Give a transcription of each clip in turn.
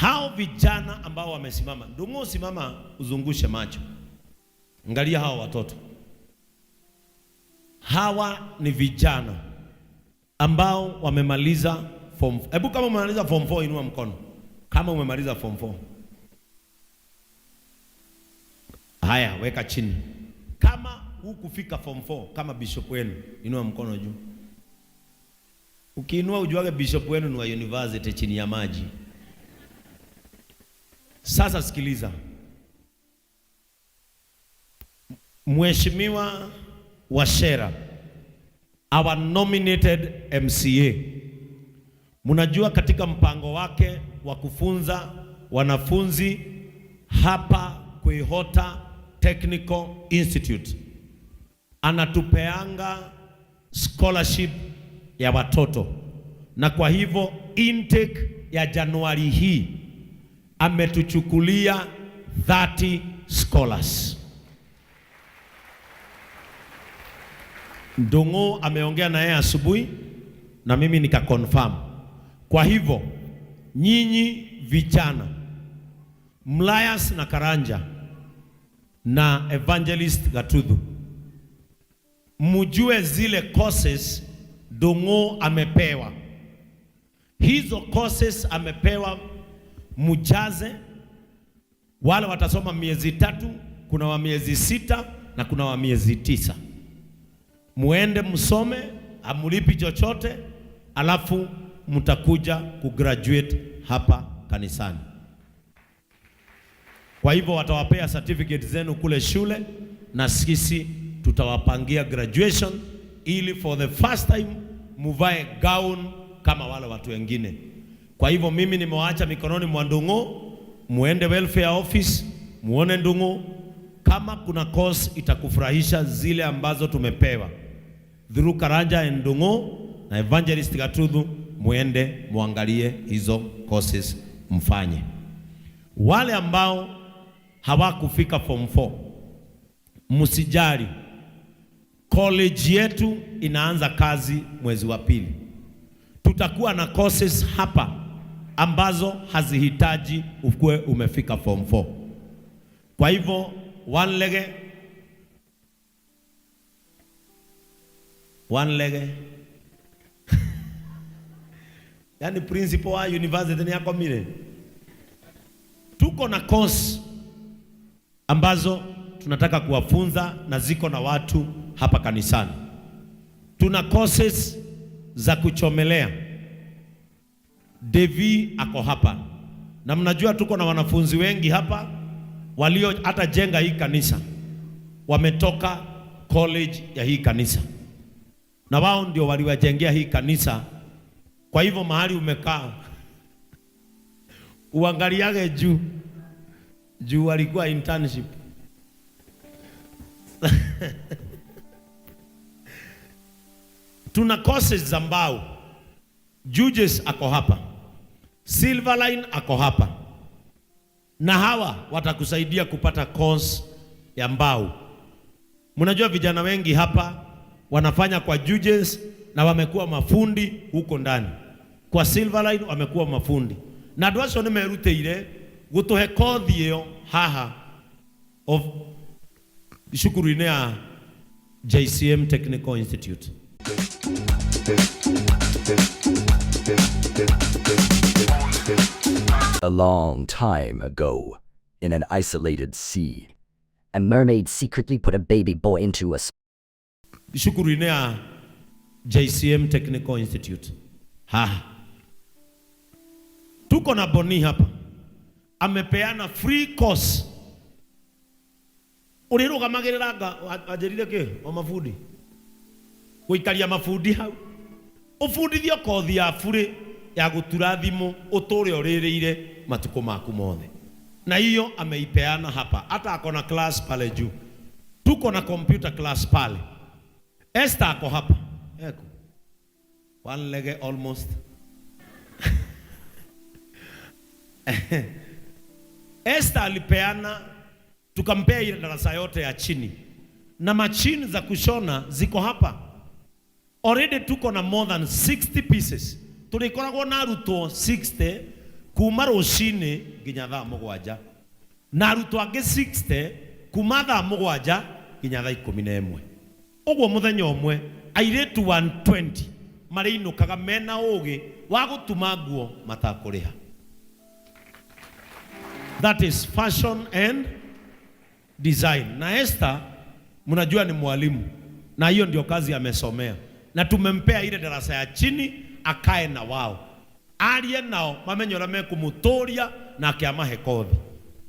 Hao vijana ambao wamesimama, Ndung'u, simama uzungushe macho. Angalia hao watoto. Hawa ni vijana ambao wamemaliza form. Hebu kama umemaliza form 4 inua mkono. Kama umemaliza form 4. Haya, weka chini. Kama hukufika form 4 kama bishop wenu, inua mkono juu. Ukiinua ujuage bishop wenu ni wa university chini ya maji. Sasa sikiliza. Mheshimiwa Wachera, our nominated MCA, munajua katika mpango wake wa kufunza wanafunzi hapa Kwihota Technical Institute anatupeanga scholarship ya watoto, na kwa hivyo intake ya Januari hii ametuchukulia 30 scholars. Ndung'u ameongea na yeye asubuhi na mimi nikakonfirm. Kwa hivyo nyinyi vijana Mlayas na Karanja na Evangelist Gatudhu, mjue zile courses Ndung'u amepewa. Hizo courses amepewa, mujaze. Wale watasoma miezi 3, kuna wa miezi 6 na kuna wa miezi 9. Muende msome, amulipi chochote, alafu mtakuja kugraduate hapa kanisani. Kwa hivyo watawapea certificate zenu kule shule, na sisi tutawapangia graduation ili for the first time muvae gown kama wale watu wengine. Kwa hivyo mimi nimewaacha mikononi mwa Ndung'u, muende welfare office, muone Ndung'u kama kuna course itakufurahisha zile ambazo tumepewa. Through Karanja and Ndung'u na Evangelist Gatudhu, muende muangalie hizo courses mfanye. Wale ambao hawakufika form 4, msijali. College yetu inaanza kazi mwezi wa 2. Tutakuwa na courses hapa ambazo hazihitaji ukue umefika form 4. Kwa hivyo one lege yani principal wa university ni yako mire. Tuko na course ambazo tunataka kuwafunza na ziko na watu hapa kanisani. Tuna courses za kuchomelea. Devi ako hapa. Na mnajua tuko na wanafunzi wengi hapa walio hata jenga hii kanisa, wametoka college ya hii kanisa, na wao ndio waliwajengea hii kanisa. Kwa hivyo mahali umekaa uangaliage juu walikuwa internship. Tuna courses za mbao. Judges ako hapa, Silverline ako hapa, na hawa watakusaidia kupata course ya mbao. Mnajua vijana wengi hapa wanafanya kwa Judges na wamekuwa mafundi huko ndani. Kwa Silverline wamekuwa mafundi. Na dwacho nimeruteire gutuhe kothi iyo haha of shukuru ya JCM Technical Institute. A long time ago, in an isolated sea, a mermaid secretly put a baby boy into a... Shukuru ya JCM Technical Institute. Tuko na Boni hapa. Amepeana free course. Uriruga magiriraga ajerire ke o mafudi. Guikaria mafudi hau. Ufundithio kothi ya free ya gutura thimu uture oririire matuko maku mothe. Na hiyo ameipeana hapa. Hata akona class pale juu. Tuko na computer class pale. Esther ako hapa. Eko. One leg almost. Esther alipeana, tukampea ile darasa yote ya chini. Na machine za kushona ziko hapa. Already tuko na more than 60 pieces. Tulikoragwo na ruto 60 kuma rucini nginya thaa mugwanja na arutwo angĩ 60 kuma thaa mugwanja nginya thaa 11. Ũguo mũthenya ũmwe airĩtu 120 marĩinũkaga mena ũgĩ wa gũtuma nguo matakũrĩha. That is fashion and design. Na Esther mnajua ni mwalimu na hiyo ndio kazi amesomea, na tumempea ile darasa ya chini akae na wao arie nao mamenyora mekumutoria na akiamahe kothi.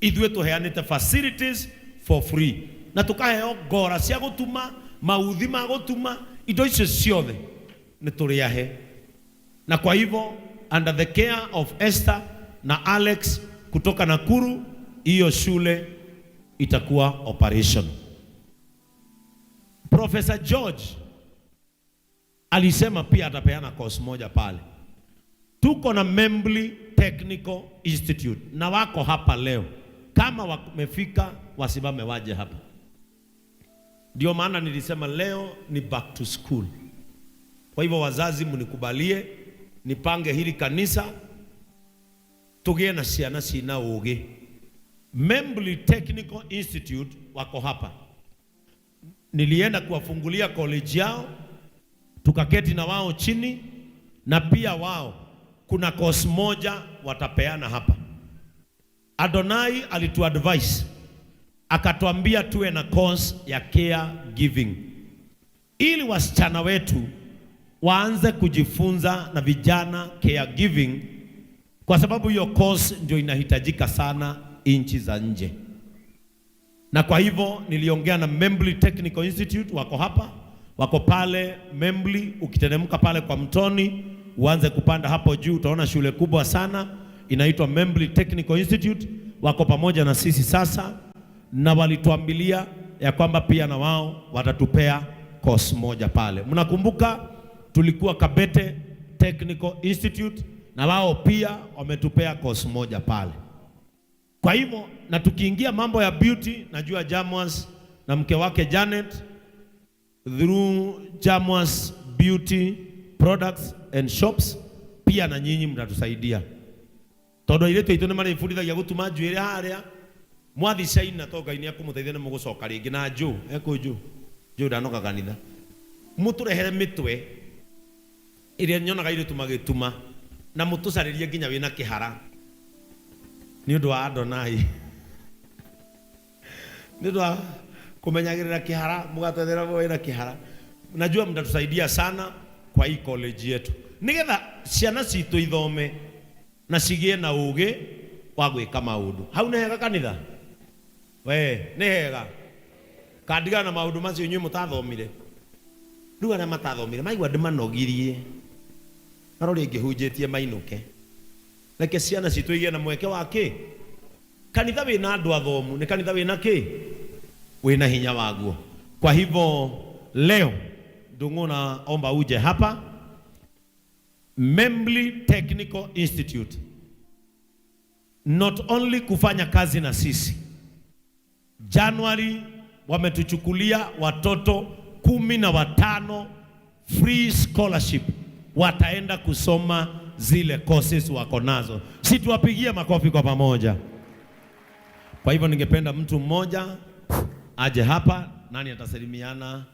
Ithuĩ tuheanĩte facilities for free na tukaheo ngora cia gũtuma, mauthi ma gũtuma, indo icio ciothe nĩ tũrĩahe. Na kwa hivyo under the care of Esther na Alex kutoka Nakuru, hiyo shule itakuwa operation. Professor George alisema pia atapeana course moja pale. Tuko na Membli Technical Institute na wako hapa leo. Kama wamefika wasimame waje hapa. Ndio maana nilisema leo ni back to school. Kwa hivyo wazazi mnikubalie nipange hili kanisa tugie na ciana cina ũgĩ. Membli Technical Institute wako hapa. Nilienda kuwafungulia college yao, tukaketi na wao chini, na pia wao kuna course moja watapeana hapa. Adonai alituadvise akatuambia tuwe na course ya care giving ili wasichana wetu waanze kujifunza na vijana care giving, kwa sababu hiyo course ndio inahitajika sana inchi za nje. Na kwa hivyo niliongea na Membli Technical Institute, wako hapa, wako pale Membli. Ukiteremka pale kwa Mtoni uanze kupanda hapo juu utaona shule kubwa sana inaitwa Membli Technical Institute. Wako pamoja na sisi sasa, na walituambilia ya kwamba pia na wao watatupea course moja pale. Mnakumbuka tulikuwa Kabete Technical Institute na wao pia wametupea course moja pale. Kwa hivyo na tukiingia mambo ya beauty, najua Jamwas na mke wake Janet through Jamwas Beauty Products and Shops pia na nyinyi mtatusaidia. Todo ile tu itone mari fundithagia gutuma njuire haria mwathi China toga ini akumuteithia na mugucoka ringi na nju eko nju ndanoka kanitha muturehere mitwe iria nyonaga ile tumagituma na mutucaririe nginya wina kihara ni undu wa Adonai ni undu wa kumenyagirira kihara mugatethera wina kihara. Najua mtatusaidia sana kwa hii college yetu nigetha ciana citu ithome na cigie na ũgĩ wa gwĩka maũndũ. Hau nĩ hega kanitha? We nĩ hega kandigana na maũndũ macio inyuĩ mũtathomire. Rĩu arĩa matathomire maigua ndĩmanogirie marori ngĩhunjĩtie mainũke. Reke ciana citũ igĩe na mweke wa kĩ? Kanitha wĩna andũ athomu nĩ kanitha wĩna kĩ? Wĩna hinya waguo. Kwa hivyo leo ndung'una omba uje hapa Membli Technical Institute not only kufanya kazi na sisi. January wametuchukulia watoto 15 free scholarship, wataenda kusoma zile courses wako nazo. Si tuwapigie makofi kwa pamoja. Kwa hivyo ningependa mtu mmoja aje hapa. Nani atasalimiana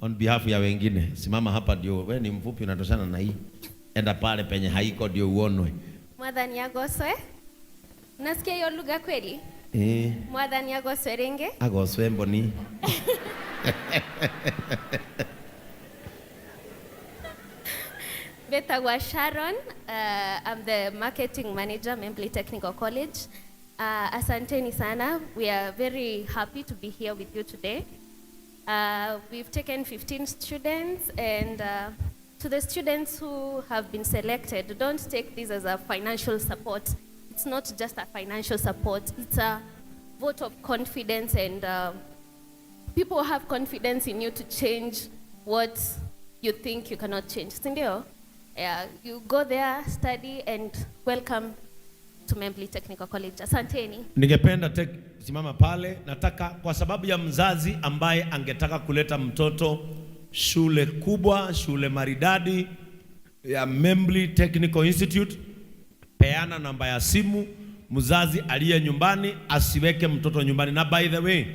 on behalf ya wengine? Simama hapa ndio wewe ni mfupi unatoshana na hii. Enda pale penye haiko ndio uonwe. Mwathani agoswe. Unasikia hiyo lugha kweli? Mwathani agoswe renge. Agoswe mboni. Betagwa Sharon, I'm the marketing manager, Membli Technical College. Asanteni sana. We are very happy to be here with you today. We've taken 15 students, and to the students who have been selected, don't take this as a financial support. It's not just a financial support, it's a vote of confidence, and people have confidence in you to change what you think you cannot change. Sindio? You go there, study, and welcome to Membli Technical College. Asanteni. Ningependa simama pale, nataka kwa sababu ya mzazi ambaye angetaka kuleta mtoto shule kubwa, shule maridadi ya Membli Technical Institute, Peana namba ya simu. Mzazi aliye nyumbani asiweke mtoto nyumbani. Na by the way,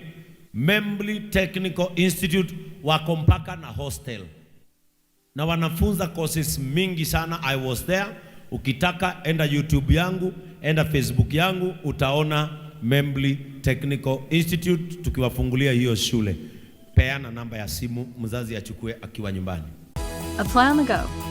Membli Technical Institute wako mpaka na hostel, na wanafunza courses mingi sana. I was there. Ukitaka enda YouTube yangu, enda Facebook yangu, utaona Membli Technical Institute tukiwafungulia hiyo shule. Peana namba ya simu, mzazi achukue akiwa nyumbani. Apply on the go.